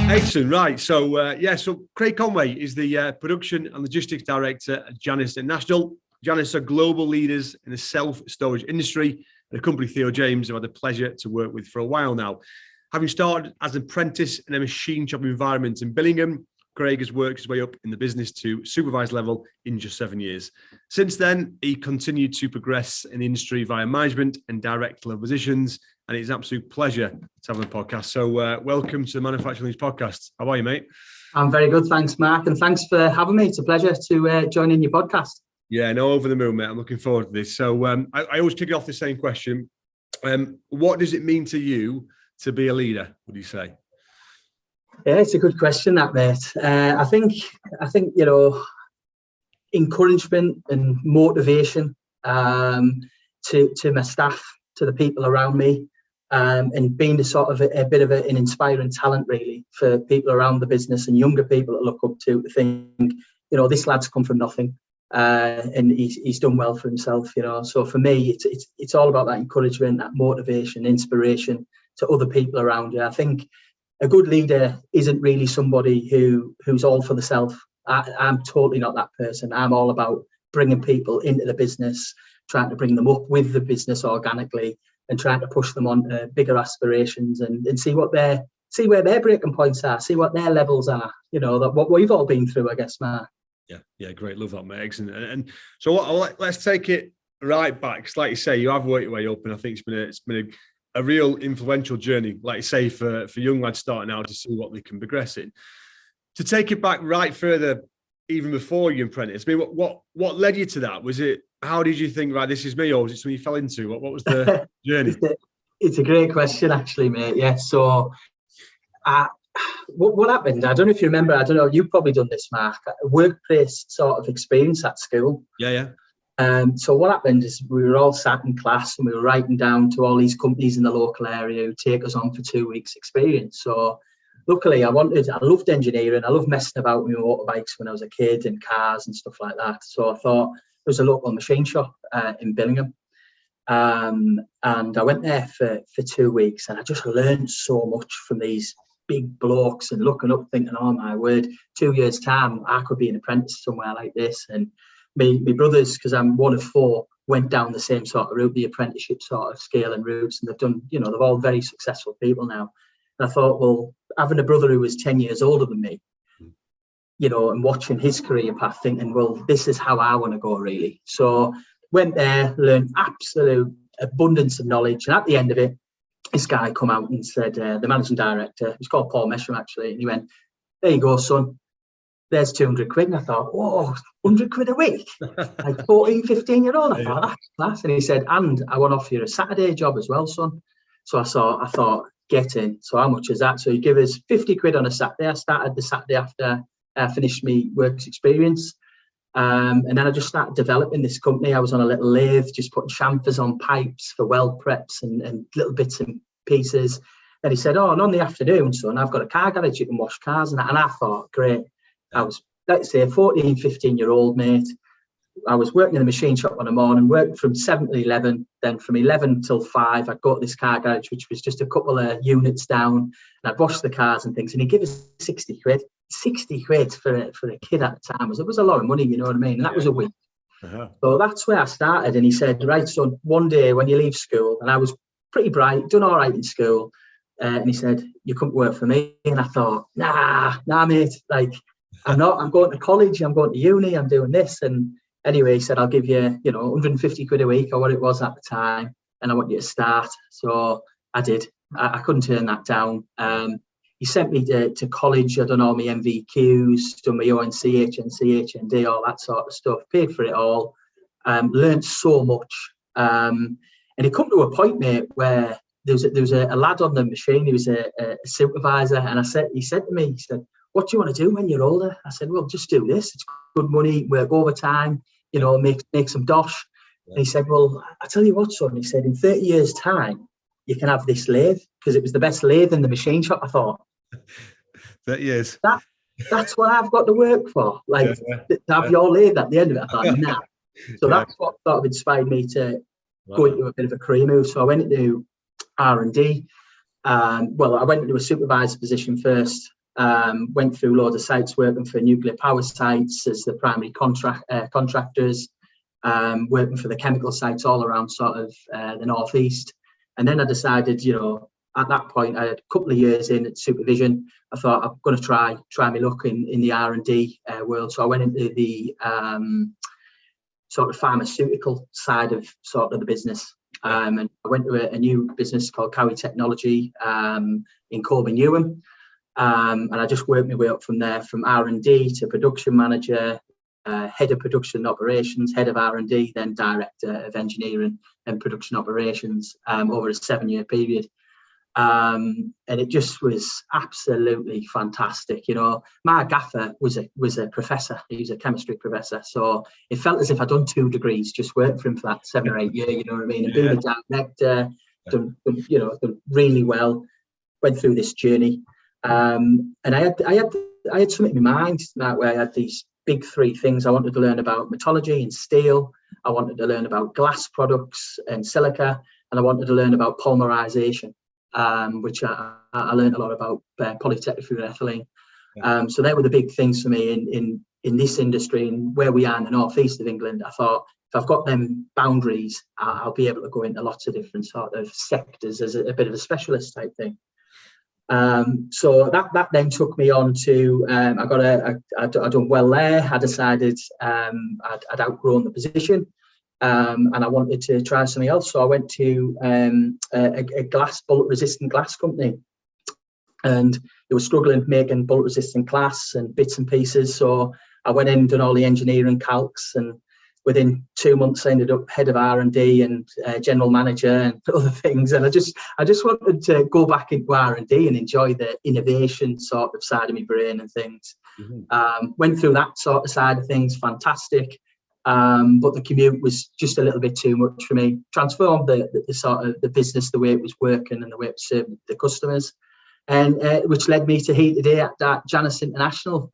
Excellent. Right. So Craig Conway is the production and logistics director at Janus International. Janus are global leaders in the self-storage industry, and a company Theo James have had the pleasure to work with for a while now. Having started as an apprentice in a machine shop environment in Billingham, Craig has worked his way up in the business to supervisor level in just 7 years. Since then, he continued to progress in the industry via management and direct level positions, and it's an absolute pleasure to have on the podcast. So welcome to the Manufacturing Leaders Podcast. How are you, mate? I'm very good, thanks, Mark, and thanks for having me. It's a pleasure to join in your podcast. Yeah, no, over the moon, mate. I'm looking forward to this. So I always kick off the same question. What does it mean to you to be a leader, would you say? Yeah, it's a good question, that, mate. I think encouragement and motivation to my staff, to the people around me, and being a bit of an inspiring talent, really, for people around the business and younger people to look up to think, this lad's come from nothing, and he's done well for himself. So for me, it's all about that encouragement, that motivation, inspiration to other people around you. I think a good leader isn't really somebody who's all for the self. I'm totally not that person. I'm all about bringing people into the business, trying to bring them up with the business organically, and trying to push them on to bigger aspirations and see where their breaking points are, see what their levels are. What we've all been through, I guess, Mark. Yeah, great. Love that, mate. Excellent. And so let's take it right back. Like you say, you have worked your way up, and I think it's been a real influential journey, like you say, for young lads starting out to see what they can progress in. To take it back right further, even before you apprentice, I mean, what led you to that? Was it, how did you think, right, this is me, or was it something you fell into? What was the journey? It's a great question, actually, mate. Yeah. So what happened? I don't know if you remember. I don't know. You've probably done this, Mark. A workplace sort of experience at school. Yeah. So what happened is we were all sat in class and we were writing down to all these companies in the local area who take us on for 2 weeks experience. So luckily I loved engineering. I loved messing about with motorbikes when I was a kid and cars and stuff like that. So I thought there was a local machine shop in Billingham. And I went there for 2 weeks, and I just learned so much from these big blokes and looking up thinking, oh my word, 2 years time I could be an apprentice somewhere like this. And my brothers, because I'm one of four, went down the same sort of route, the apprenticeship sort of scale and routes, and they've done, they're all very successful people now. And I thought, well, having a brother who was 10 years older than me, and watching his career path, thinking, well, this is how I want to go, really. So went there, learned absolute abundance of knowledge, and at the end of it, this guy come out and said, the managing director, he's called Paul Mesham actually, and he went, there you go, son, there's 200 quid. And I thought, whoa, 100 quid a week? Like 14, 15-year-old. I thought, that's class. And he said, and I want to offer you a Saturday job as well, son. So I thought, get in. So how much is that? So he gave us 50 quid on a Saturday. I started the Saturday after I finished my works experience. And then I just started developing this company. I was on a little lathe, just putting chamfers on pipes for weld preps and little bits and pieces. And he said, oh, and on the afternoon, son, I've got a car garage, you can wash cars. And I thought, great. I was, let's say, a 14, 15-year-old mate. I was working in the machine shop on a morning, worked from 7 to 11. Then from 11 till 5, I'd go to this car garage, which was just a couple of units down. And I'd wash the cars and things. And he'd give us 60 quid. 60 quid for a kid at the time. It was a lot of money, you know what I mean? And that was a week. Uh-huh. So that's where I started. And he said, right, son, one day when you leave school, and I was pretty bright, done all right in school. And he said, you couldn't work for me. And I thought, nah, mate, like, I'm going to college, I'm going to uni, I'm doing this. And anyway, he said, I'll give you, 150 quid a week or what it was at the time. And I want you to start. So I did. I couldn't turn that down. He sent me to college. I'd done all my MVQs, done my ONC, HNC, HND, all that sort of stuff. Paid for it all. Learned so much. And it come to a point, mate, where there was a lad on the machine. He was a supervisor. And he said to me, what do you want to do when you're older? I said, well, just do this. It's good money, work overtime, make some dosh. Yeah. And he said, well, I tell you what, son, he said, in 30 years' time, you can have this lathe, because it was the best lathe in the machine shop. I thought, 30 years. That's what I've got to work for. Like, to have your lathe at the end of it. I thought, nah. So that's what sort of inspired me to go into a bit of a career move. So I went into R&D. I went into a supervisor position first. Went through loads of sites working for nuclear power sites as the primary contractors, working for the chemical sites all around sort of the northeast. And then I decided, at that point, I had a couple of years in at supervision. I thought I'm going to try my luck in the R&D world. So I went into the sort of pharmaceutical side of sort of the business. And I went to a new business called Cowie Technology in Colby Newham. And I just worked my way up from there, from R&D to production manager, head of production operations, head of R&D, then director of engineering and production operations over a 7-year period. And it just was absolutely fantastic. My gaffer was a professor. He was a chemistry professor. So it felt as if I'd done 2 degrees, just worked for him for that 7 or 8 years, you know what I mean? And being a director, done really well, went through this journey. And I had something in my mind that way. I had these big 3 things. I wanted to learn about metallurgy and steel. I wanted to learn about glass products and silica, and I wanted to learn about polymerization, which I learned a lot about polytetrafluoroethylene. So they were the big things for me in this industry, and where we are in the northeast of England. I thought, if I've got them boundaries, I'll be able to go into lots of different sort of sectors as a bit of a specialist type thing. So that then took me on to I'd done well there. I decided I'd outgrown the position, and I wanted to try something else. So I went to a bullet resistant glass company, and they were struggling making bullet resistant glass and bits and pieces. So I went in and done all the engineering calcs, and within 2 months, I ended up head of R&D and general manager and other things. And I just wanted to go back into R&D and enjoy the innovation sort of side of my brain and things. Mm-hmm. Went through that sort of side of things, fantastic. But the commute was just a little bit too much for me. Transformed the sort of the business, the way it was working and the way it served the customers. And which led me to here today at Janus International,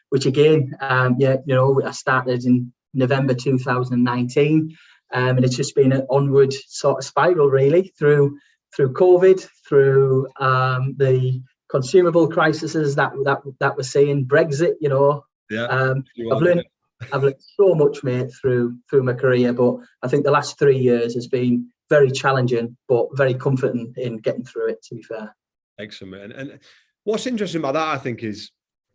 which again, I started in November 2019, and it's just been an onward sort of spiral really through COVID, through the consumable crises that we're seeing, Brexit. I've learned so much, mate, through my career, but I think the last 3 years has been very challenging, but very comforting in getting through it, to be fair. Excellent, man. And what's interesting about that, I think, is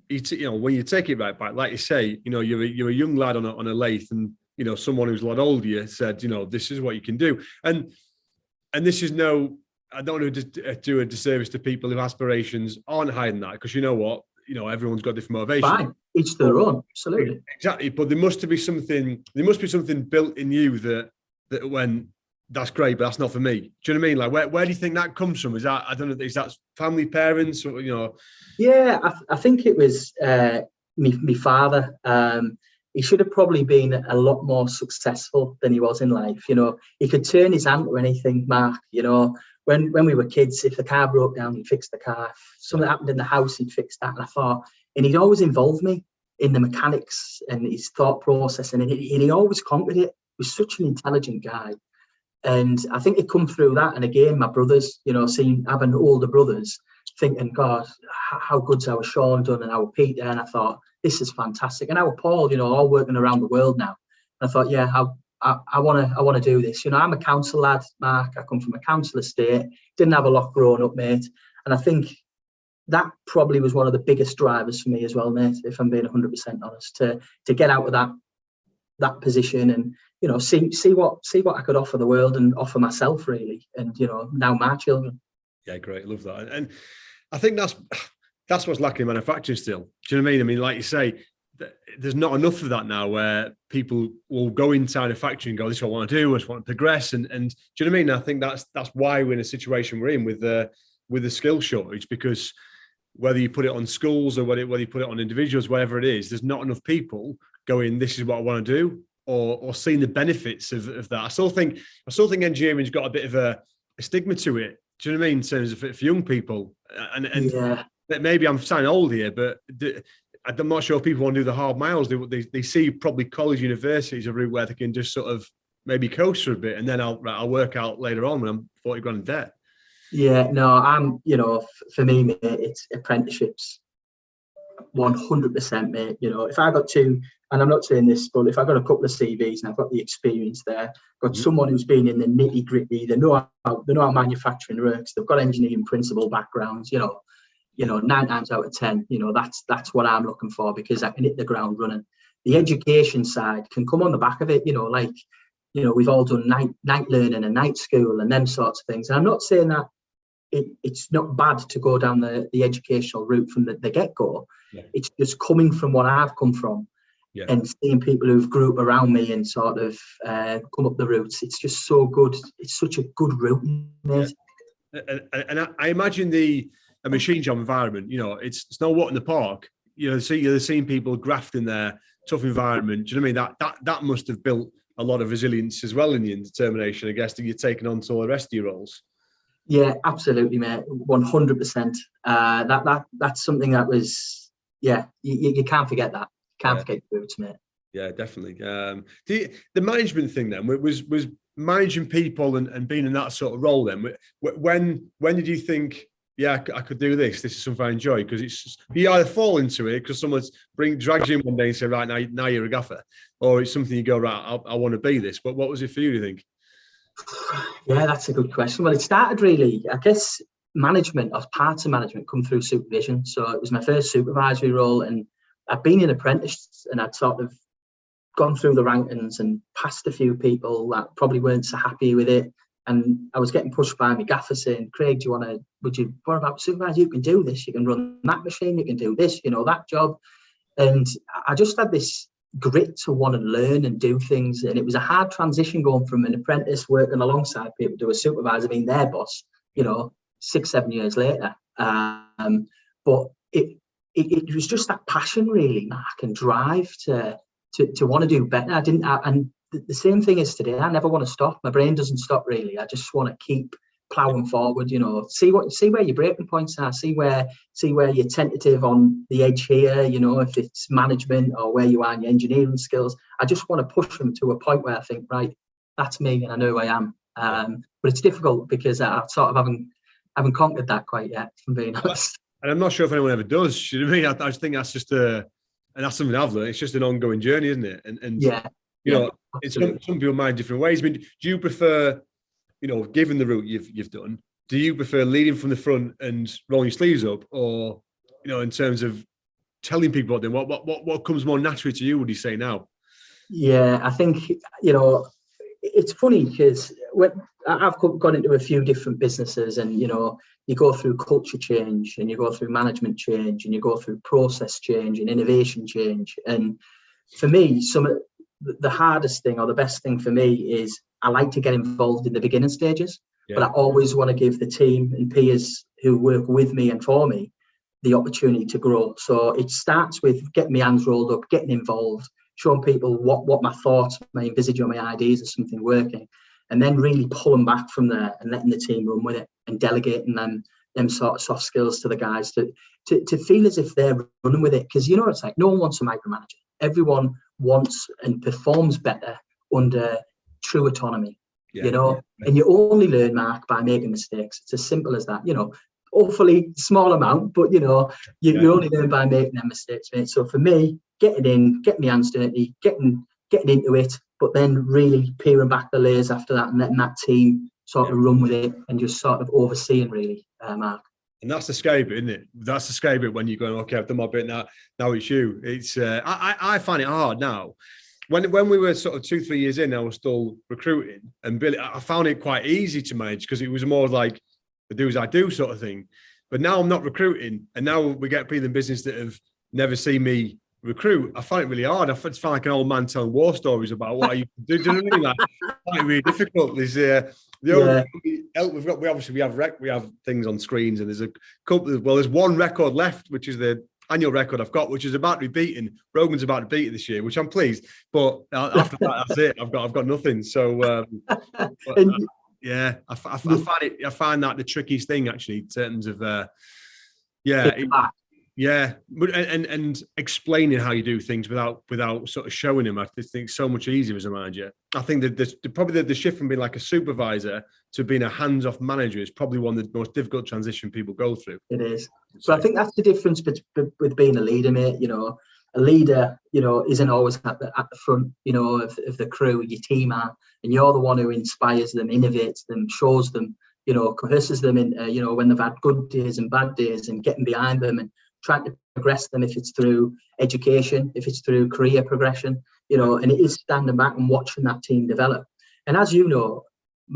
when you take it right back, like you say, you're a young lad on a lathe, and someone who's a lot older you said, this is what you can do, and this is I don't want to do a disservice to people whose aspirations aren't higher than that, because you know what, everyone's got different motivation. Fine, each their own, absolutely. Exactly, but there must be something built in you that when that's great, but that's not for me. Do you know what I mean? Like, where do you think that comes from? Is that, I don't know, is that family, parents, or, Yeah, I think it was me father. He should have probably been a lot more successful than he was in life. He could turn his hand to anything, Mark. When we were kids, if the car broke down, he'd fix the car. If something happened in the house, he'd fix that. And he'd always involve me in the mechanics and his thought process, and he always conquered it. He was such an intelligent guy. And I think it come through that. And again, my brothers, having older brothers, thinking, God, how good's our Sean done and our Peter? And I thought, this is fantastic. And our Paul, all working around the world now. And I thought, yeah, I want to do this. I'm a council lad, Mark. I come from a council estate. Didn't have a lot growing up, mate. And I think that probably was one of the biggest drivers for me as well, mate, if I'm being 100% honest, to get out of that position and, see what I could offer the world and offer myself, really. And, now my children. Yeah, great. I love that. And I think that's what's lacking in manufacturing still. Do you know what I mean? I mean, like you say, there's not enough of that now, where people will go inside a factory and go, this is what I want to do, I just want to progress. And do you know what I mean? I think that's why we're in a situation we're in with the skill shortage, because whether you put it on schools or whether you put it on individuals, whatever it is, there's not enough people going, this is what I want to do, or seeing the benefits of that. I still think engineering's got a bit of a stigma to it. Do you know what I mean? In terms of for young people, and yeah. Maybe I'm sounding old here, but I'm not sure people want to do the hard miles. They see probably college, universities a route where they can just sort of maybe coast for a bit, and then I'll work out later on when I'm 40 grand in debt. Yeah, no, for me, mate, it's apprenticeships. 100%, mate. You know, if I got to, and I'm not saying this, but if I got a couple of CVs and I've got the experience there, got someone who's been in the nitty gritty, they know how manufacturing works, they've got engineering principle backgrounds, you know, 9 times out of 10, you know, that's what I'm looking for, because I can hit the ground running. The education side can come on the back of it, you know, like, you know, we've all done night learning and night school and them sorts of things. And I'm not saying that it's not bad to go down the educational route from the get-go. Yeah. It's just coming from what I've come from, and seeing people who've grew up around me and sort of come up the routes. It's just so good. It's such a good route, mate. Yeah. And I imagine a machine job environment, you know, it's no walk in the park. You know, you're seeing people grafting there, tough environment. Do you know what I mean? That must have built a lot of resilience as well in you, and determination, I guess, that you're taking on to all the rest of your roles. Yeah, absolutely, mate. 100%. That's something that was, you can't forget that. Can't forget your roots, mate. Yeah, definitely. The management thing then was managing people and being in that sort of role then. When did you think, I could do this? This is something I enjoy, because it's just, you either fall into it because someone drags you in one day and say, right, now you're a gaffer, or it's something you go, right, I want to be this. But what was it for you, do you think? Yeah, that's a good question. Well, it started really, I guess, management, or parts of management, come through supervision. So it was my first supervisory role, and I'd been an apprentice, and I'd sort of gone through the rankings and passed a few people that probably weren't so happy with it. And I was getting pushed by my gaffer saying, Craig, what about supervisor? You can do this. You can run that machine. You can do this, you know, that job. And I just had this grit to want to learn and do things. And it was a hard transition going from an apprentice working alongside people to a supervisor being their boss, you know, 6-7 years later. But it was just that passion, really, Mark, and drive to want to do better. And the same thing is today. I never want to stop. My brain doesn't stop, really. I just want to keep plowing forward, you know, see where your breaking points are, see where you're tentative on the edge here, you know, if it's management or where you are in your engineering skills. I just want to push them to a point where I think, right, that's me and I know who I am. But it's difficult because I sort of haven't conquered that quite yet, if I'm being honest. And I'm not sure if anyone ever does. You know what I mean? I just think that's just and that's something I've learned. It's just an ongoing journey, isn't it? And you know, some people mind different ways. I mean, do you prefer, you know, given the route you've done, do you prefer leading from the front and rolling your sleeves up, or, you know, in terms of telling people what they're doing, what comes more naturally to you, would you say now? Yeah, I think, you know, it's funny because I've gone into a few different businesses, and, you know, you go through culture change, and you go through management change, and you go through process change and innovation change. And for me, the hardest thing, or the best thing for me, is I like to get involved in the beginning stages, but I always want to give the team and peers who work with me and for me the opportunity to grow. So it starts with getting my hands rolled up, getting involved, showing people what my thoughts, my envisage, or my ideas of something working, and then really pulling back from there and letting the team run with it and delegating them sort of soft skills to the guys to feel as if they're running with it. Because, you know, it's like no one wants a micromanager. Everyone wants and performs better under true autonomy, you know, and you only learn, Mark, by making mistakes. It's as simple as that, you know, hopefully small amount, but, you know, you only learn by making them mistakes, mate. So for me, getting my hands dirty, getting into it, but then really peeling back the layers after that and letting that team sort of run with it and just sort of overseeing, really, Mark. And that's the scary bit, isn't it? That's the scary bit when you're going, okay, I've done my bit now it's you. It's I find it hard now. When we were sort of 2-3 years in, I was still recruiting, and Billy, I found it quite easy to manage because it was more like the do as I do sort of thing. But now I'm not recruiting, and now we get people in business that have never seen me recruit. I find it really hard. I find like an old man telling war stories about what I used to do. Do you know what I mean? Like, I find it really difficult. We have things on screens, and there's a couple. Well, there's one record left, which is the annual record I've got, which is about to be beaten. Rogan's about to beat it this year, which I'm pleased. But after that, that's it. I've got nothing. So I find that the trickiest thing, actually, in terms of Yeah, but and explaining how you do things without sort of showing them, I just think so much easier as a manager. I think that probably the shift from being like a supervisor to being a hands-off manager is probably one of the most difficult transition people go through. It is, but I think that's the difference with being a leader, mate. A leader, isn't always at the front, of the crew. Your team are, and you're the one who inspires them, innovates them, shows them, coerces them in, when they've had good days and bad days, and getting behind them and trying to progress them, if it's through education, if it's through career progression, and it is standing back and watching that team develop. And as you know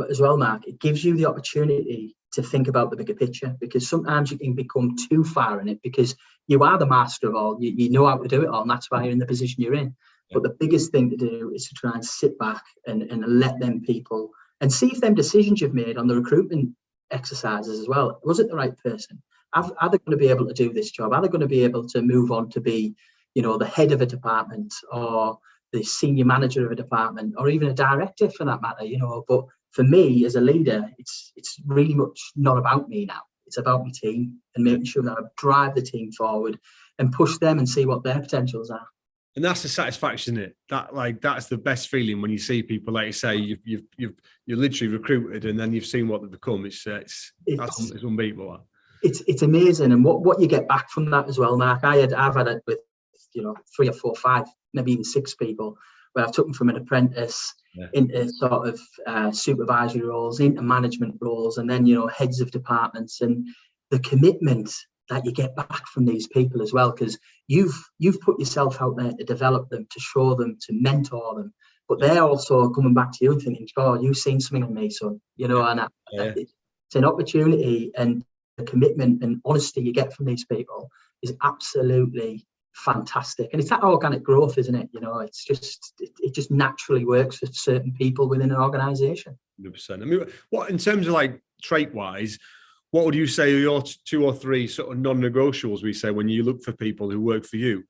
as well, Mark, it gives you the opportunity to think about the bigger picture, because sometimes you can become too far in it because you are the master of all, you know how to do it all, and that's why you're in the position you're in. Yeah. But the biggest thing to do is to try and sit back and let them people and see if them decisions you've made on the recruitment exercises as well, was it the right person? Are they going to be able to do this job? Are they going to be able to move on to be, the head of a department or the senior manager of a department or even a director for that matter, But for me as a leader, it's really much not about me now. It's about my team and making sure that I drive the team forward and push them and see what their potentials are. And that's the satisfaction, isn't it? That's the best feeling when you see people, like you say, you're literally recruited and then you've seen what they've become. It's unbeatable. It's amazing, and what you get back from that as well, Mark. I've had it with 3 or 4 or 5, maybe even 6 people, where I've taken from an apprentice into sort of supervisory roles, into management roles, and then heads of departments, and the commitment that you get back from these people as well, because you've put yourself out there to develop them, to show them, to mentor them, but they're also coming back to you and thinking, "God, you've seen something in me, son." And it's an opportunity, and the commitment and honesty you get from these people is absolutely fantastic. And it's that organic growth, isn't it? It's just it just naturally works for certain people within an organization. 100%. I mean, what in terms of like trait wise, what would you say are your 2 or 3 sort of non-negotiables, we say, when you look for people who work for you?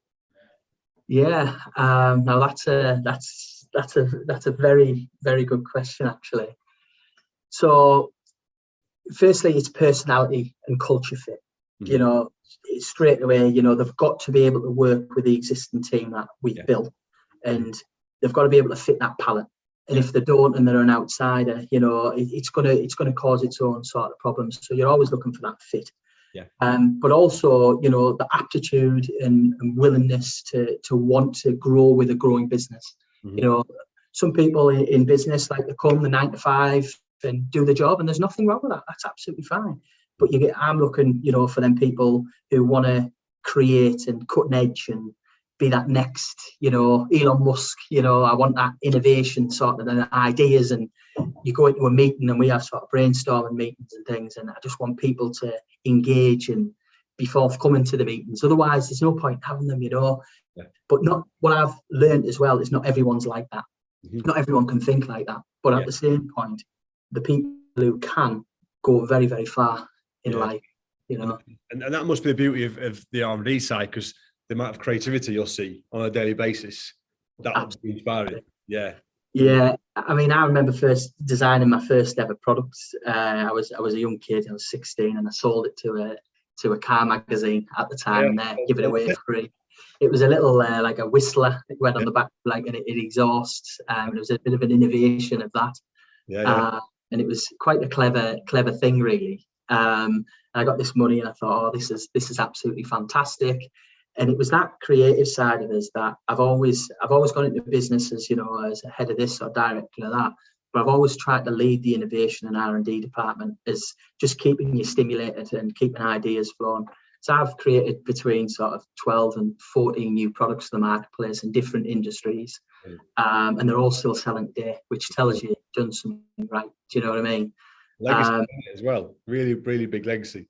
Yeah, now that's a very, very good question, actually. So firstly, it's personality and culture fit. Mm-hmm. Straight away, they've got to be able to work with the existing team that we've built, and they've got to be able to fit that palette. And if they don't, and they're an outsider, it's gonna cause its own sort of problems. So you're always looking for that fit. Yeah. But also, the aptitude and willingness to want to grow with a growing business. Mm-hmm. Some people in business like to come the 9 to 5 and do the job, and there's nothing wrong with that. That's absolutely fine. But I'm looking, for them people who want to create and cutting edge and be that next, Elon Musk, I want that innovation sort of and ideas. And you go into a meeting and we have sort of brainstorming meetings and things. And I just want people to engage and be forthcoming to the meetings. Otherwise, there's no point having them, Yeah. But not what I've learned as well is not everyone's like that. Mm-hmm. Not everyone can think like that. But at the same point, the people who can go very, very far in life, And that must be the beauty of the R&D side, because the amount of creativity you'll see on a daily basis, that would be inspiring. Yeah. I mean, I remember first designing my first ever product. I was a young kid. I was 16, and I sold it to a car magazine at the time, and give it away for free. It was a little like a whistler. It went on the back, and it exhausts. It was a bit of an innovation of that. And it was quite a clever thing, really. I got this money, and I thought, this is absolutely fantastic. And it was that creative side of us that I've always gone into business as as a head of this or director of that. But I've always tried to lead the innovation and R&D department as just keeping you stimulated and keeping ideas flowing. So I've created between sort of 12 and 14 new products to the marketplace in different industries. And they're all still selling today, which tells you you've done something right. Do you know what I mean? Legacy as well. Really, really big legacy.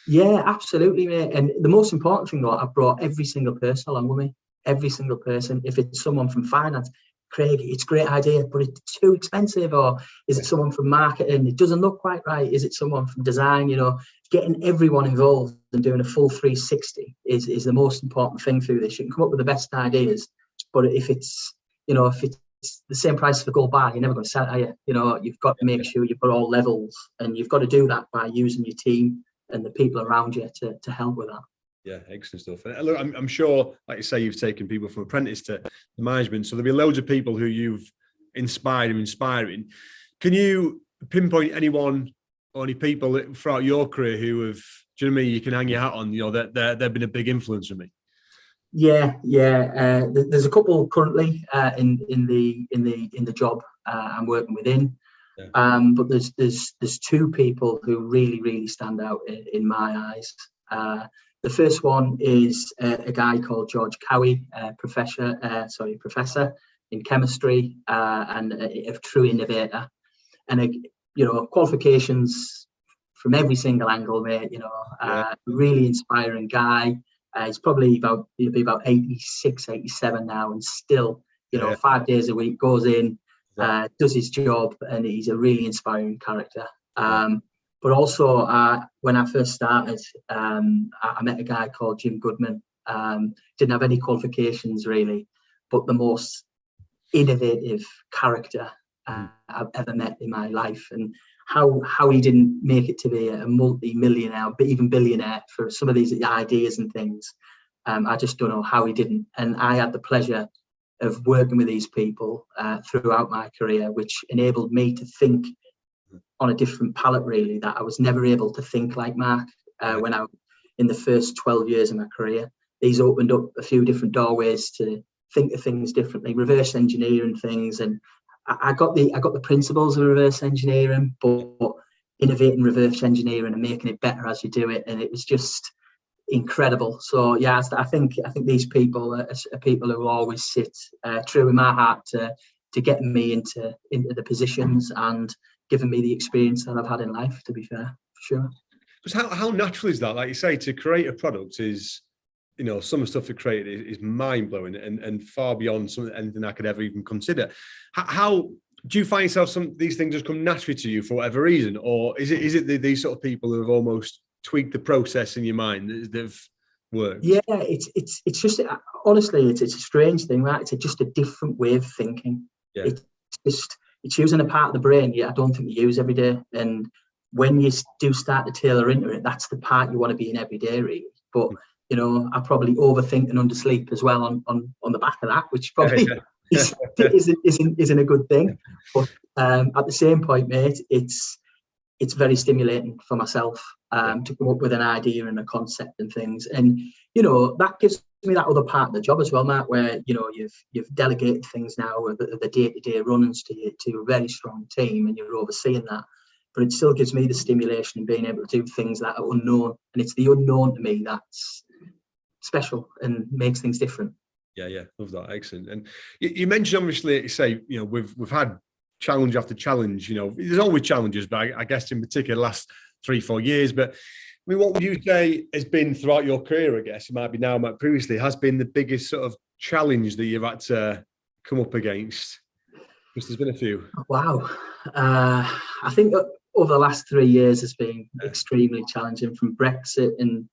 Yeah, absolutely, mate. And the most important thing, though, I've brought every single person along with me. Every single person. If it's someone from finance, Craig, it's a great idea, but it's too expensive. Or is it someone from marketing? It doesn't look quite right. Is it someone from design? Getting everyone involved and doing a full 360 is the most important thing through this. You can come up with the best ideas, but if it's the same price for gold bar, you're never going to sell it, are you? You've got to make sure you've got all levels, and you've got to do that by using your team and the people around you to help with that. Yeah, excellent stuff. And look, I'm sure, like you say, you've taken people from apprentice to the management, so there'll be loads of people who you've inspired and inspiring. Can you pinpoint anyone or any people throughout your career who have, do you know what I mean, you can hang your hat on, that they've been a big influence on me? Yeah. There's a couple currently in the job I'm working within. Yeah. But there's two people who really stand out in my eyes. The first one is a guy called George Cowie, professor in chemistry, and a true innovator, and qualifications from every single angle, mate. Really inspiring guy. He's probably he'll be about 86, 87 now, and still, 5 days a week goes in, does his job, and he's a really inspiring character. But also, when I first started, I met a guy called Jim Goodman. Didn't have any qualifications really, but the most innovative character I've ever met in my life. And how he didn't make it to be a multi-millionaire, but even billionaire for some of these ideas and things, I just don't know how he didn't. And I had the pleasure of working with these people throughout my career, which enabled me to think on a different palette, really, that I was never able to think like Mark when I, in the first 12 years of my career. These opened up a few different doorways to think of things differently, reverse engineering things, and I got the principles of reverse engineering, but innovating reverse engineering and making it better as you do it, and it was just incredible. So yeah, I think these people are people who always sit true in my heart to get me into the positions and giving me the experience that I've had in life, to be fair, for sure. Because how natural is that? Like you say, to create a product is, some of the stuff to create is mind-blowing and far beyond anything I could ever even consider. How do you find yourself, these things just come naturally to you for whatever reason? Or is it these sort of people who have almost tweaked the process in your mind that have worked? Yeah, it's just, honestly, it's a strange thing, right? It's just a different way of thinking. Yeah. It's using a part of the brain I don't think you use every day. And when you do start to tailor into it, that's the part you want to be in every day, really. But I probably overthink and undersleep as well on the back of that, which probably isn't a good thing. But at the same point, mate, it's very stimulating for myself to come up with an idea and a concept and things. And that gives me that other part of the job as well, Matt, where you've delegated things now, the day-to-day runnings to a very strong team, and you're overseeing that. But it still gives me the stimulation and being able to do things that are unknown, and it's the unknown to me that's special and makes things different. Yeah, love that. Excellent. And you mentioned, obviously, you say, we've had challenge after challenge. There's always challenges, but I guess in particular the last 3-4 years. But I mean, what would you say has been throughout your career? I guess it might be now, might previously, has been the biggest sort of challenge that you've had to come up against? Because there's been a few. Wow. I think over the last 3 years has been extremely challenging, from Brexit and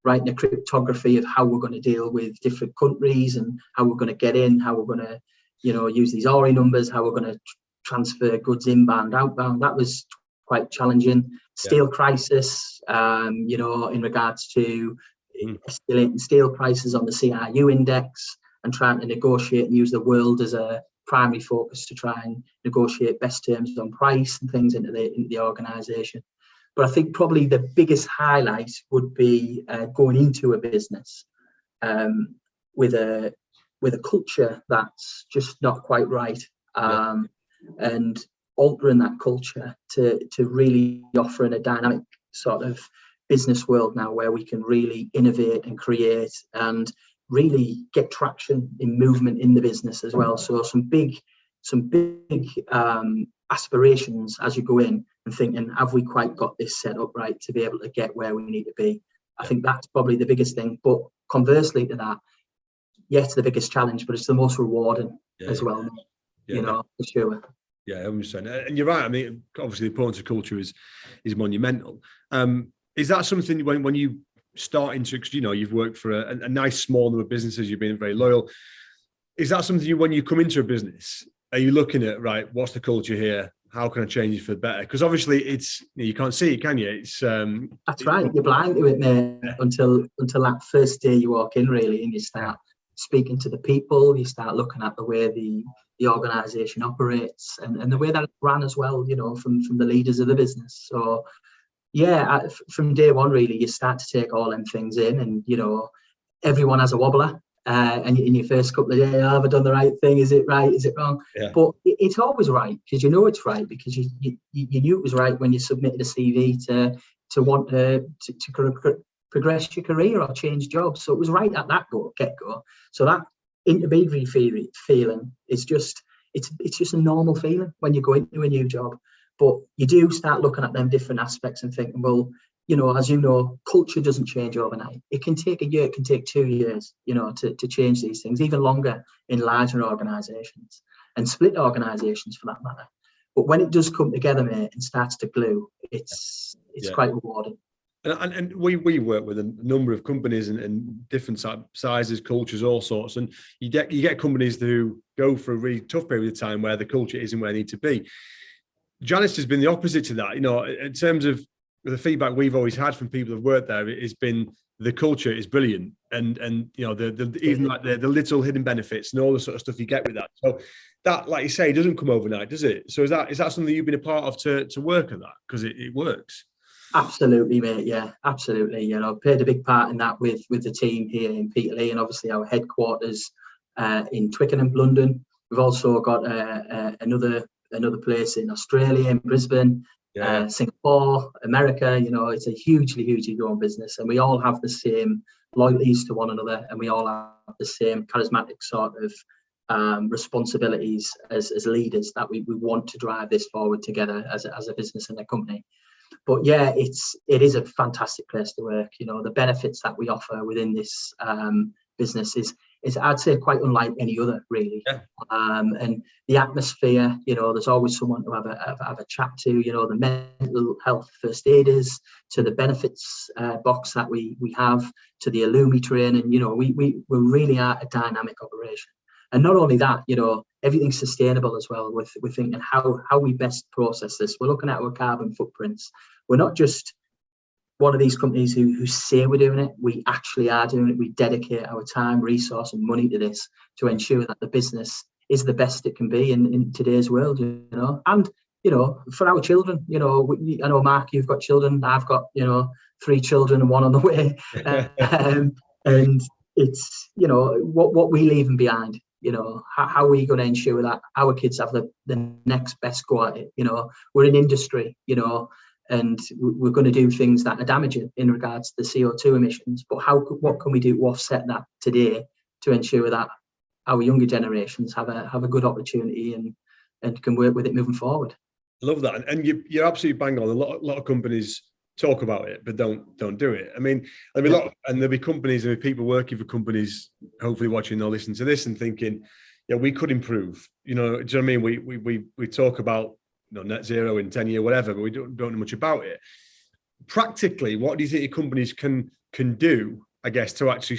writing a cryptography of how we're going to deal with different countries and how we're going to get in, how we're going to use these ORI numbers, how we're going to transfer goods inbound, outbound. That was quite challenging. Steel crisis, in regards to escalating steel prices on the CRU index, and trying to negotiate and use the world as a primary focus to try and negotiate best terms on price and things into the organisation. But I think probably the biggest highlight would be going into a business with a culture that's just not quite right, and altering that culture to really offering a dynamic sort of business world now where we can really innovate and create and really get traction in movement in the business as well. So some big aspirations as you go in and thinking, have we quite got this set up right to be able to get where we need to be? I think that's probably the biggest thing. But conversely to that, it's the biggest challenge, but it's the most rewarding as well. For sure. Yeah, 100%. And you're right. I mean, obviously, the importance of culture is monumental. Is that something when you start into, you've worked for a nice small number of businesses, you've been very loyal. Is that something when you come into a business, are you looking at, right, what's the culture here? how can I change it for the better? Because obviously you can't see it, can you? That's right. You're blind to it, mate, until that first day you walk in, really, and you start speaking to the people. You start looking at the way the organisation operates and the way that it's ran as well. From the leaders of the business. So from day one, really, you start to take all them things in, and everyone has a wobbler. And in your first couple of days, have I done the right thing? Is it right? Is it wrong? Yeah. But it's always right, because it's right, because you knew it was right when you submitted a CV to want to progress your career or change jobs. So it was right at that get-go. So that intermediary feeling is just it's just a normal feeling when you go into a new job. But you do start looking at them different aspects and thinking, well, as culture doesn't change overnight. It can take a year, it can take 2 years, to change these things, even longer in larger organisations and split organisations for that matter. But when it does come together, mate, and starts to glue, it's quite rewarding. And we work with a number of companies and different sizes, cultures, all sorts. And you get companies who go for a really tough period of time where the culture isn't where it needs to be. Janus has been the opposite to that. In terms of the feedback we've always had from people who've worked there, it's been the culture is brilliant, and even like the little hidden benefits and all the sort of stuff you get with that. So that, like you say, doesn't come overnight, does it? So is that something you've been a part of to work at that, because it works? Absolutely, mate. Yeah, absolutely. Played a big part in that with the team here in Peterlee, and obviously our headquarters in Twickenham, London. We've also got another place in Australia, in Brisbane. Singapore, America. It's a hugely growing business, and we all have the same loyalties to one another, and we all have the same charismatic sort of responsibilities as leaders, that we want to drive this forward together as a business and a company. But it is a fantastic place to work. The benefits that we offer within this business is I'd say quite unlike any other, really. Yeah. And the atmosphere, there's always someone to have a chat to. The mental health first aiders, to the benefits box that we have, to the Illumi training. We really are a dynamic operation. And not only that, everything's sustainable as well. We're thinking how we best process this. We're looking at our carbon footprints. We're not just one of these companies who say we're doing it. We actually are doing it. We dedicate our time, resource and money to this to ensure that the business is the best it can be in today's world, and for our children. I know, Mark, you've got children. I've got 3 children and 1 on the way. And it's what we leaving behind. How are we going to ensure that our kids have the next best go at it? We're an industry, and we're going to do things that are damaging in regards to the CO2 emissions. But what can we do to offset that today to ensure that our younger generations have a good opportunity and can work with it moving forward? I love that, and you're absolutely bang on. A lot of companies talk about it but don't do it. I mean, there'll be companies and people working for companies hopefully watching or listening to this and thinking, we could improve. Do you know what I mean? We talk about net zero in 10 years, whatever, but we don't know much about it. Practically, what do you think your companies can do, I guess, to actually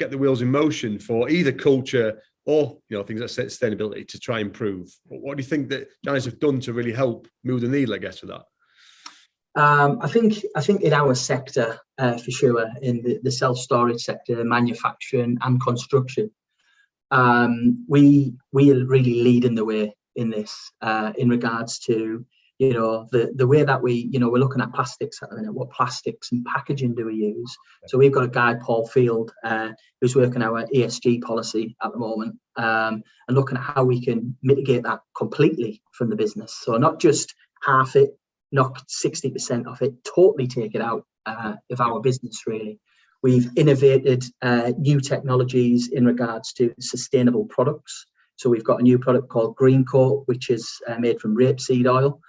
get the wheels in motion for either culture or things like sustainability to try and improve? What do you think that Janus have done to really help move the needle, I guess, with that? I think in our sector, for sure, in the self-storage sector, manufacturing and construction, we are really leading the way in this, in regards to the way that we're looking at plastics at the minute. What plastics and packaging do we use? So we've got a guy, Paul Field, who's working our ESG policy at the moment, and looking at how we can mitigate that completely from the business. So not just half it, knock 60% off it, totally take it out of our business, really. We've innovated new technologies in regards to sustainable products. So we've got a new product called Green Coat, which is made from rapeseed oil.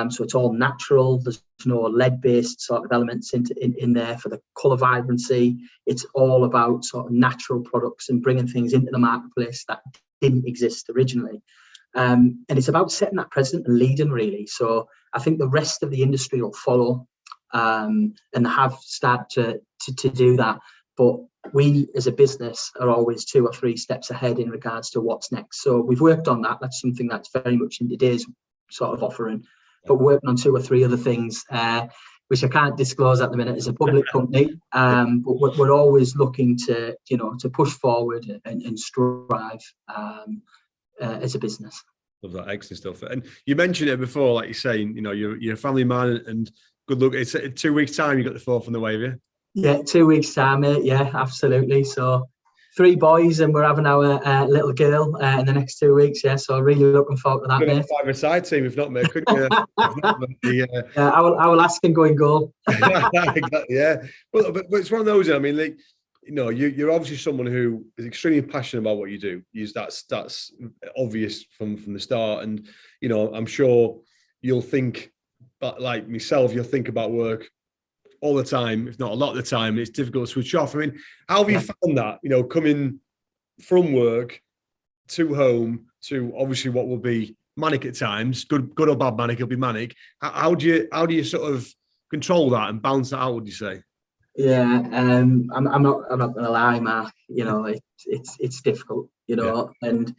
So it's all natural. There's no lead-based sort of elements in there for the colour vibrancy. It's all about sort of natural products and bringing things into the marketplace that didn't exist originally. And it's about setting that precedent and leading, really. So I think the rest of the industry will follow and have started to do that. But we as a business are always 2 or 3 steps ahead in regards to what's next. So we've worked on that. That's something that's very much in today's sort of offering, but working on 2 or 3 other things, which I can't disclose at the minute as a public company. But we're always looking to, to push forward and strive as a business. Love that, excellent stuff. And you mentioned it before, like you're saying, you're a family man, and good luck. It's 2 weeks' time. You got the 4th on the way, have you? Yeah, 2 weeks' time, mate. Yeah, absolutely. So 3 boys, and we're having our little girl in the next 2 weeks. Yeah, so really looking forward to that, mate. 5-a-side team, if not, mate. Couldn't you? Yeah, I will ask and go and goal. Exactly, yeah. But it's one of those. I mean, like, you're obviously someone who is extremely passionate about what you do. That's obvious from the start, and I'm sure you'll think, but like myself, you'll think about work all the time, if not a lot of the time. It's difficult to switch off. I mean, how have you found that, coming from work to home to obviously what will be manic at times, good or bad manic, it'll be manic. How do you sort of control that and balance that out, would you say? Yeah, I'm not gonna lie, Mark. It's difficult, and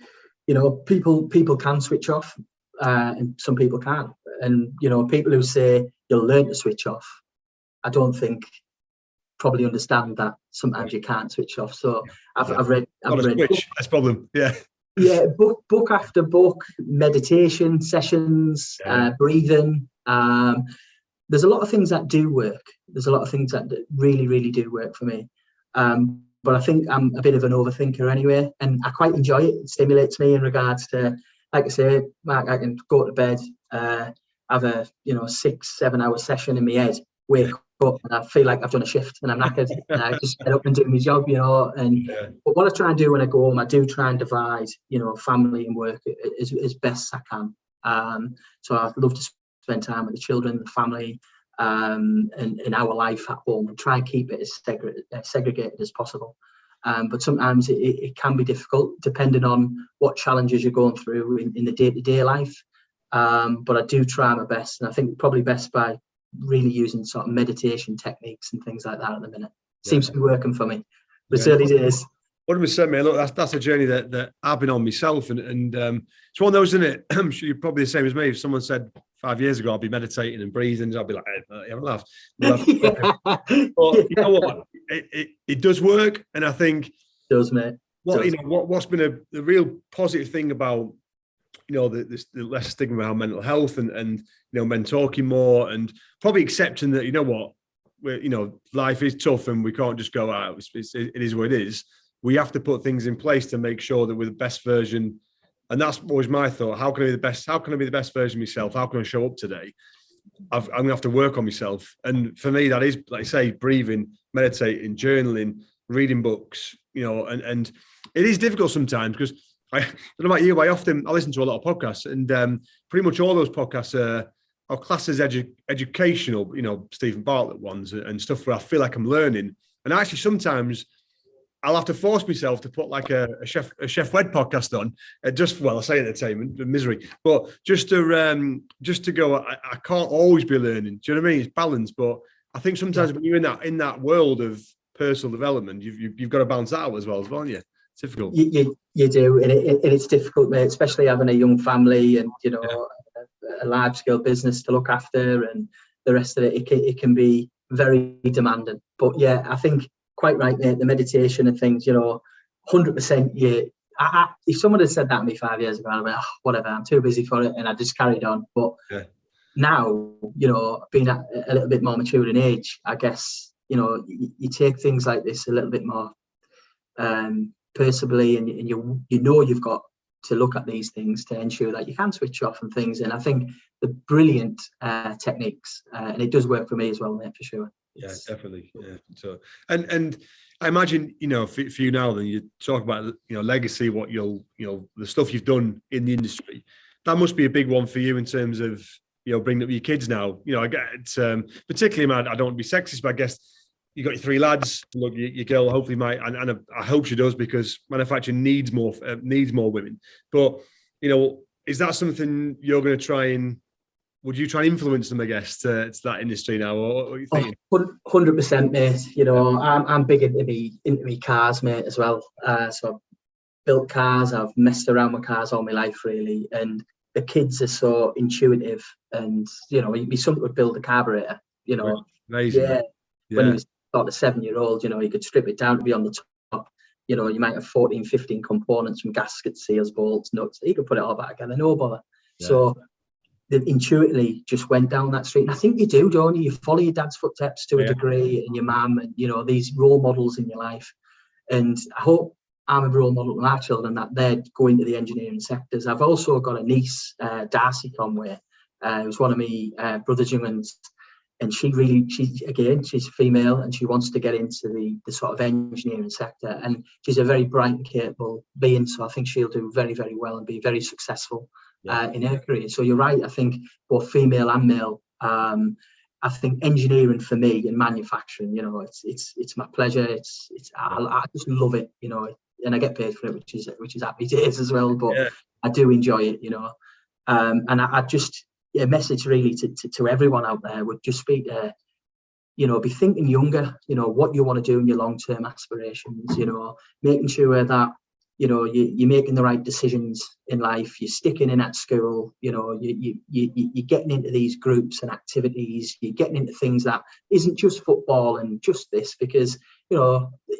people can switch off, and some people can't. And people who say you'll learn to switch off, I don't think probably understand that sometimes you can't switch off. So I've read that's problem. Yeah, book after book, meditation sessions, breathing. There's a lot of things that do work. There's a lot of things that really, really do work for me. But I think I'm a bit of an overthinker anyway, and I quite enjoy it. It stimulates me in regards to, like I say, Mark, I can go to bed, have a 6-7 hour session in my head, wake up, and I feel like I've done a shift and I'm knackered, and I just get up and do my job, But what I try and do when I go home, I do try and divide, family and work as best I can. So I'd love to spend time with the children, the family, and our life at home, and try and keep it as segregated as possible. But sometimes it can be difficult depending on what challenges you're going through in the day-to-day life. But I do try my best, and I think probably best by really using sort of meditation techniques and things like that at the minute. Seems to be working for me. But it's early days. 100%, mate. Look, that's a journey that I've been on myself, and it's one of those, isn't it? I'm sure you're probably the same as me. If someone said 5 years ago I'll be meditating and breathing, I'll be like, hey, you haven't laughed. But you know what? It does work, and I think it does, mate. What's been the real positive thing about the less stigma around mental health and men talking more, and probably accepting that life is tough and we can't just go out. It is what it is. We have to put things in place to make sure that we're the best version. And that's always my thought. How can I be the best? How can I be the best version of myself? How can I show up today? I'm going to have to work on myself. And for me, that is, like I say, breathing, meditating, journaling, reading books, and it is difficult sometimes because I don't know about you, I listen to a lot of podcasts, and pretty much all those podcasts are classed as educational, Stephen Bartlett ones and stuff where I feel like I'm learning. And actually sometimes I'll have to force myself to put like a Chef Wed podcast on, I say entertainment, misery, but just to go. I can't always be learning. Do you know what I mean? It's balance, but I think sometimes when you're in that world of personal development, you've got to balance that out as well, haven't you? It's difficult. You do, and it's difficult, mate, especially having a young family and a large scale business to look after, and the rest of it. It can be very demanding. But yeah, I think. Quite right, mate. The meditation and things, 100%. If someone had said that to me 5 years ago, I'd be like, oh, whatever, I'm too busy for it, and I just carried on. But now, being a little bit more mature in age, I guess, you take things like this a little bit more personally, and you've got to look at these things to ensure that you can switch off and things. And I think the brilliant techniques, and it does work for me as well, mate, for sure. Yeah, definitely. Yeah. So, and I imagine, for you now, then you talk about, legacy, what the stuff you've done in the industry. That must be a big one for you in terms of, bringing up your kids now. I get it, particularly, man, I don't want to be sexist, but I guess you got your 3 lads. Look, your girl hopefully might, and I hope she does, because manufacturing needs more women. But, is that something you're going to try and? Would you try and influence them, I guess, to that industry now, or what are you thinking? 100%, mate. I'm big into me cars, mate, as well. So I've built cars, I've messed around with cars all my life, really. And the kids are so intuitive, and my son would build a carburetor, Amazing. yeah, when he was about a 7-year-old, he could strip it down to be on the top. You might have 14, 15 components from gaskets, seals, bolts, nuts. He could put it all back together, no bother. Yeah. So they intuitively just went down that street. And I think you do, don't you? You follow your dad's footsteps to a degree, and your mum, and these role models in your life. And I hope I'm a role model to my children that they're going to the engineering sectors. I've also got a niece, Darcy Conway, who's one of my brother's young ones. And she's female, and she wants to get into the sort of engineering sector. And she's a very bright and capable being. So I think she'll do very, very well and be very successful in her career. So you're right. I think both female and male. I think engineering for me and manufacturing, it's my pleasure. I just love it, and I get paid for it, which is happy days as well. But I do enjoy it, and I just. A message really to everyone out there would just be to, be thinking younger, what you want to do in your long-term aspirations, making sure that, you're making the right decisions in life, you're sticking in at school, you're getting into these groups and activities, you're getting into things that isn't just football and just this, because,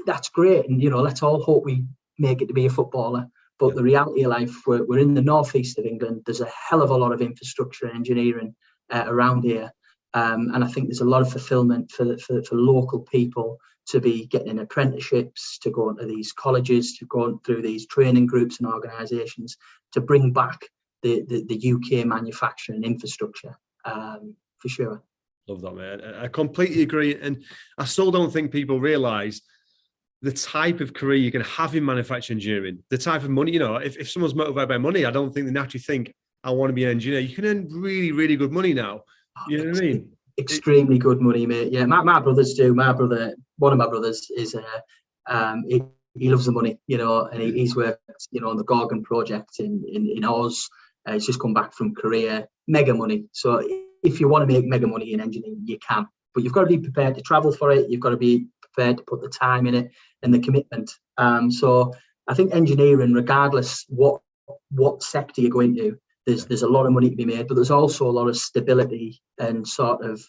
that's great. And, let's all hope we make it to be a footballer. But the reality of life, we're in the northeast of England. There's a hell of a lot of infrastructure and engineering around here. And I think there's a lot of fulfillment for local people to be getting apprenticeships, to go into these colleges, to go through these training groups and organisations to bring back the UK manufacturing infrastructure, for sure. Love that, man. I completely agree. And I still don't think people realise the type of career you can have in manufacturing engineering, the type of money, if someone's motivated by money, I don't think they naturally think, I want to be an engineer. You can earn really, really good money now. You know what I mean? Extremely good money, mate. Yeah, my brothers do. One of my brothers is, he loves the money, and he's worked, on the Gorgon project in Oz. He's just come back from Korea. Mega money. So if you want to make mega money in engineering, you can. But you've got to be prepared to travel for it. You've got to be prepared to put the time in it and the commitment. So I think engineering, regardless what sector you're going to, there's a lot of money to be made, but there's also a lot of stability and sort of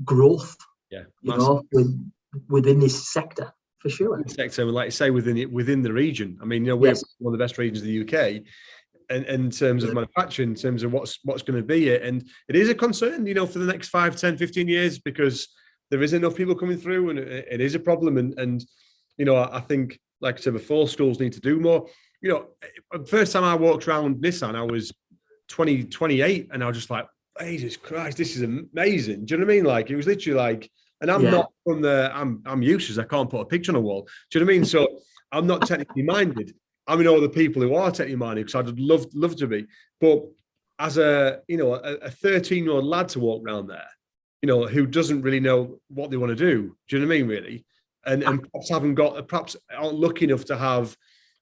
growth. Within this sector, for sure. Sector, like you say, within the region. I mean, we're one of the best regions of the UK. And in terms of manufacturing, in terms of what's going to be it. And it is a concern, for the next 5, 10, 15 years, because there isn't enough people coming through, and it is a problem. And I think, like I said before, schools need to do more. First time I walked around Nissan, I was 28, and I was just like, Jesus Christ, this is amazing. Do you know what I mean? Like, it was literally like, and I'm not from I'm useless. I can't put a picture on a wall. Do you know what I mean? So I'm not technically minded. I mean, all the people who are technically minded, because I'd love to be. But as a 13-year-old lad to walk around there, who doesn't really know what they want to do. Do you know what I mean, really? And perhaps aren't lucky enough to have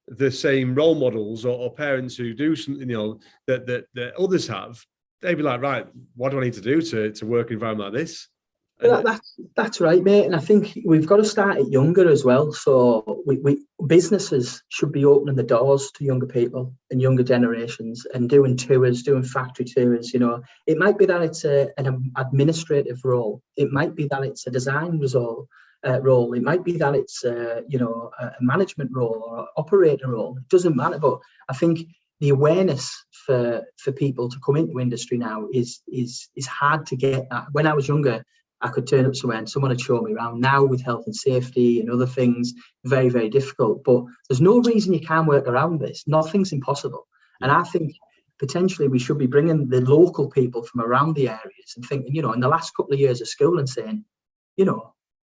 the same role models or parents who do something, that others have. They'd be like, right, what do I need to do to work in an environment like this? That's right, mate. And I think we've got to start it younger as well. So businesses should be opening the doors to younger people and younger generations, and doing tours, doing factory tours. It might be that it's an administrative role. It might be that it's a design role. It might be that it's a management role or operator role. It doesn't matter. But I think the awareness for people to come into industry now is hard to get. When I was younger, I could turn up somewhere and someone would show me around. Now with health and safety and other things, very, very difficult. But there's no reason you can't work around this. Nothing's impossible. And I think potentially we should be bringing the local people from around the areas and thinking, in the last couple of years of school, and saying,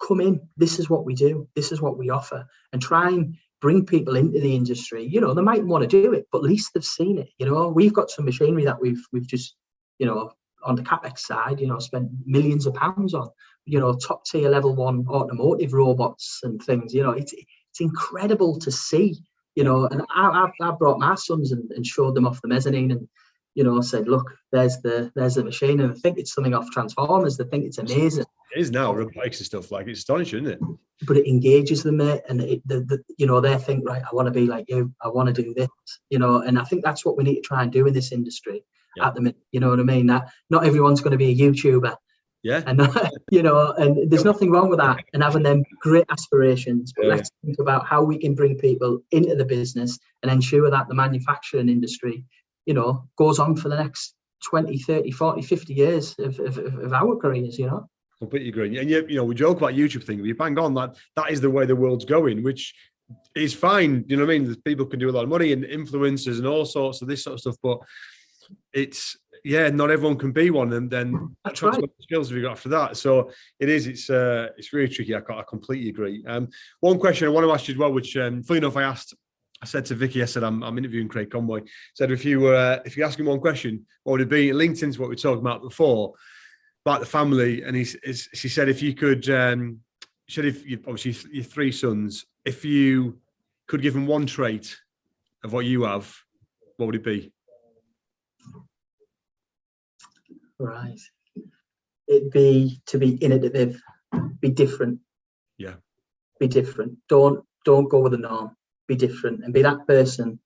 come in, this is what we do, this is what we offer, and try and bring people into the industry. They might want to do it, but at least they've seen it. We've got some machinery that we've just, on the CapEx side, spent millions of pounds on, top tier level 1 automotive robots and things. It's incredible to see, and I brought my sons and showed them off the mezzanine, and said, look, there's the machine, and I think it's something off Transformers. They think it's amazing. It is now, robotics and stuff, like, it's astonishing, isn't it? But it engages them, mate, and they think, right, I want to be like you, I want to do this, and I think that's what we need to try and do in this industry at the minute. You know what I mean? That not everyone's going to be a YouTuber. Yeah. And and there's nothing wrong with that, and having them great aspirations. But let's think about how we can bring people into the business and ensure that the manufacturing industry, goes on for the next 20, 30, 40, 50 years of our careers, Completely agree. And we joke about YouTube thing, but you bang on that is the way the world's going, which is fine. You know what I mean? People can do a lot of money and influencers and all sorts of this sort of stuff, but it's not everyone can be one, and then that's right. What skills have you got after that? So it's really tricky. I completely agree. One question I want to ask you as well, which funny enough, I said to Vicky, I said I'm interviewing Craig Conway. Said if you ask him one question, what would it be? It linked into what we talked about before about the family, and she said if you could, obviously your three sons, if you could give them one trait of what you have, what would it be? Right. It'd be to be innovative, be different. Yeah. Be different. Don't go with the norm. Be different and be that person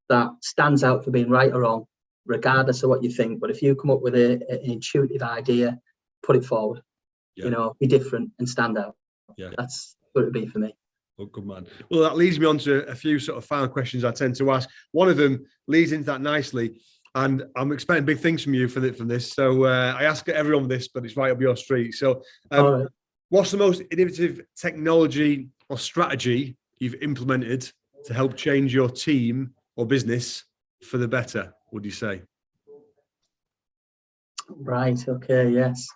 that stands out for being right or wrong, regardless of what you think. But if you come up with an intuitive idea, put it forward. Yeah. Be different and stand out. Yeah. That's what it'd be for me. Oh, good man. Well, that leads me on to a few sort of final questions I tend to ask. One of them leads into that nicely. And I'm expecting big things from you from this. So I ask everyone this, but it's right up your street. So what's the most innovative technology or strategy you've implemented to help change your team or business for the better, would you say? Right. Okay. Yes.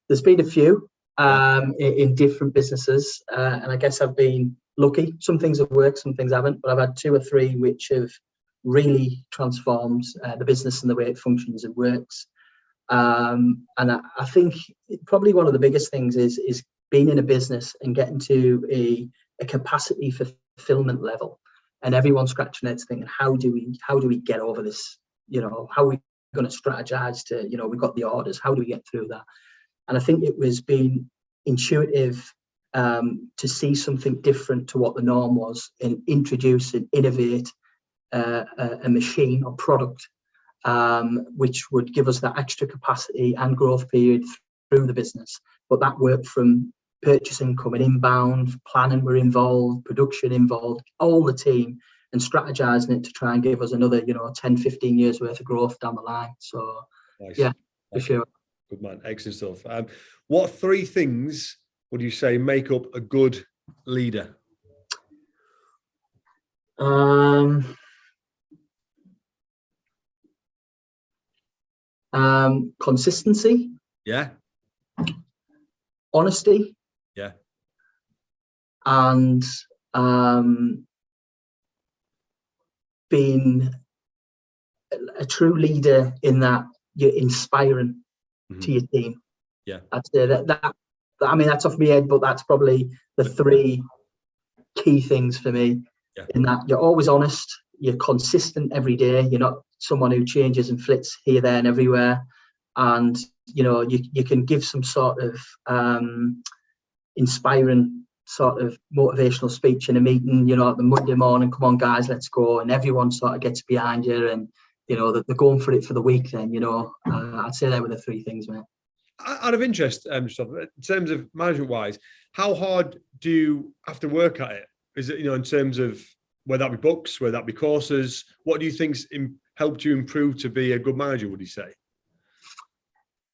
There's been a few in different businesses. And I guess I've been lucky. Some things have worked, some things haven't. But I've had 2 or 3 which have really transformed the business and the way it functions and works. And I think probably one of the biggest things is being in a business and getting to a capacity fulfillment level, and everyone scratching their heads thinking, how do we get over this? How are we going to strategize to, we've got the orders, how do we get through that? And I think it was being intuitive to see something different to what the norm was and introduce and innovate a machine or product which would give us that extra capacity and growth period through the business. But that worked from purchasing coming inbound, planning were involved, production involved, all the team, and strategizing it to try and give us another 10, 15 years worth of growth down the line. So nice. Yeah, for sure. Good man. Excellent stuff. What 3 things would you say make up a good leader? Consistency. Yeah. Honesty. Yeah. And being a true leader in that you're inspiring to your team. Yeah. I'd say that I mean, that's off my head, but that's probably the 3 key things for me. Yeah. In that you're always honest, you're consistent every day, you're not someone who changes and flits here, there and everywhere, and you can give some sort of inspiring sort of motivational speech in a meeting, at the Monday morning, come on guys, let's go, and everyone sort of gets behind you, and they're going for it for the week then. I'd say they were the 3 things, mate. Out of interest, in terms of management wise, how hard do you have to work at it? Is it, in terms of whether that be books, whether that be courses, what do you think's helped you improve to be a good manager, would you say?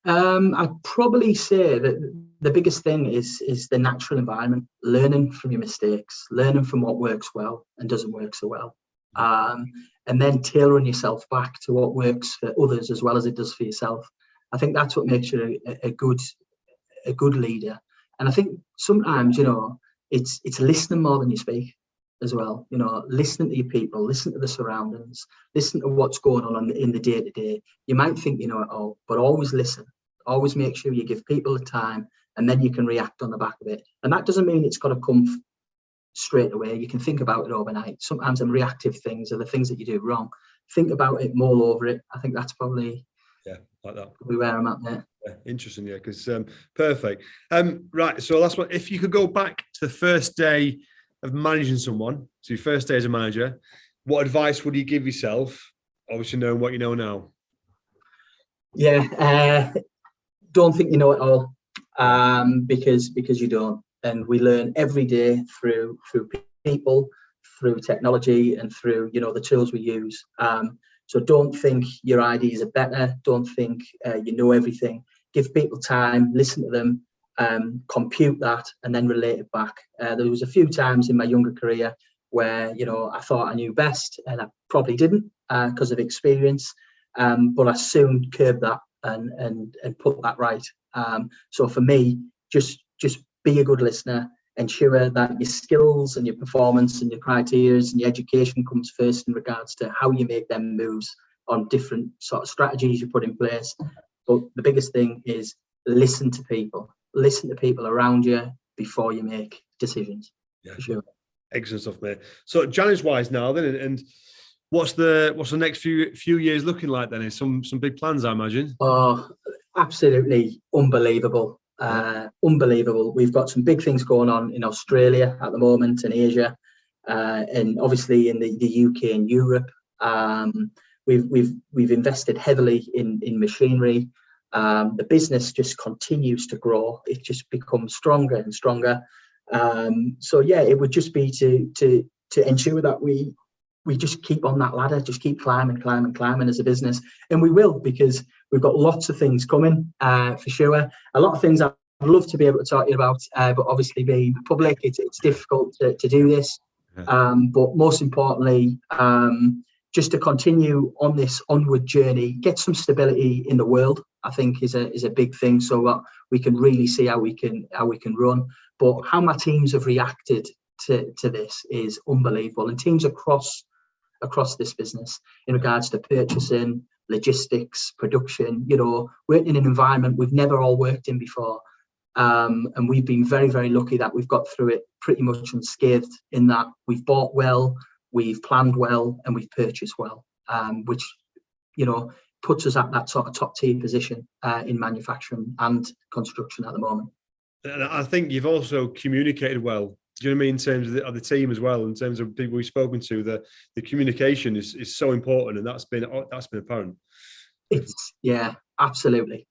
I'd probably say that the biggest thing is the natural environment, learning from your mistakes, learning from what works well and doesn't work so well. And then tailoring yourself back to what works for others as well as it does for yourself. I think that's what makes you a good leader. And I think sometimes, it's listening more than you speak as well. Listening to your people, listen to the surroundings, listen to what's going on in the day to day. You might think you know it all, but always listen. Always make sure you give people the time, and then you can react on the back of it. And that doesn't mean it's got to come straight away. You can think about it overnight. Sometimes the reactive things are the things that you do wrong. Think about it, mull over it. I think that's probably like that. Where I'm at there. Interesting, yeah, because perfect. Right, so last one. If you could go back to the first day of managing someone, so your first day as a manager, what advice would you give yourself? Obviously, knowing what you know now. Yeah, don't think you know it all, because you don't. And we learn every day through people, through technology, and through the tools we use. So don't think your ideas are better. Don't think you know everything. Give people time, listen to them, compute that, and then relate it back. There was a few times in my younger career where I thought I knew best, and I probably didn't because of experience. But I soon curbed that and put that right. So for me, just be a good listener. Ensure that your skills and your performance and your criteria and your education comes first in regards to how you make them moves on different sort of strategies you put in place. But the biggest thing is listen to people. Listen to people around you before you make decisions. Yeah, for sure. Excellent stuff, mate. So Janus wise now then, and what's the next few years looking like then? Is some big plans, I imagine. Oh, absolutely unbelievable. Unbelievable. We've got some big things going on in Australia at the moment, in Asia, and obviously in the UK and Europe. We've invested heavily in machinery. The business just continues to grow. It just becomes stronger and stronger. So yeah, it would just be to ensure that we just keep on that ladder, just keep climbing as a business. And we will, because we've got lots of things coming, for sure. A lot of things I'd love to be able to talk to you about, but obviously being public, it's difficult to do this. But most importantly, just to continue on this onward journey, get some stability in the world, I think is a big thing, so that we can really see how we can run. But how my teams have reacted to this is unbelievable, and teams across this business in regards to purchasing, logistics, production, working in an environment we've never all worked in before. And we've been very, very lucky that we've got through it pretty much unscathed, in that we've bought well, we've planned well, and we've purchased well, which, puts us at that sort of top tier position in manufacturing and construction at the moment. And I think you've also communicated well. Do you know what I mean? In terms of the team as well, in terms of people we've spoken to, the communication is so important, and that's been apparent. Yeah, absolutely.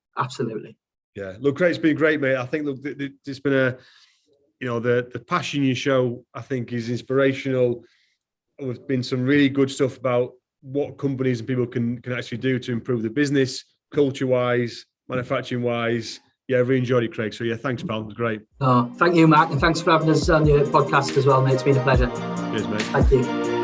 Yeah, look, Craig, it's been great, mate. I think it's been the passion you show, I think, is inspirational. There's been some really good stuff about what companies and people can actually do to improve the business, culture-wise, manufacturing-wise. Yeah, I really enjoyed it, Craig. So yeah, thanks, pal. It was great. Oh, thank you, Mark, and thanks for having us on your podcast as well, mate. It's been a pleasure. Cheers, mate. Thank you.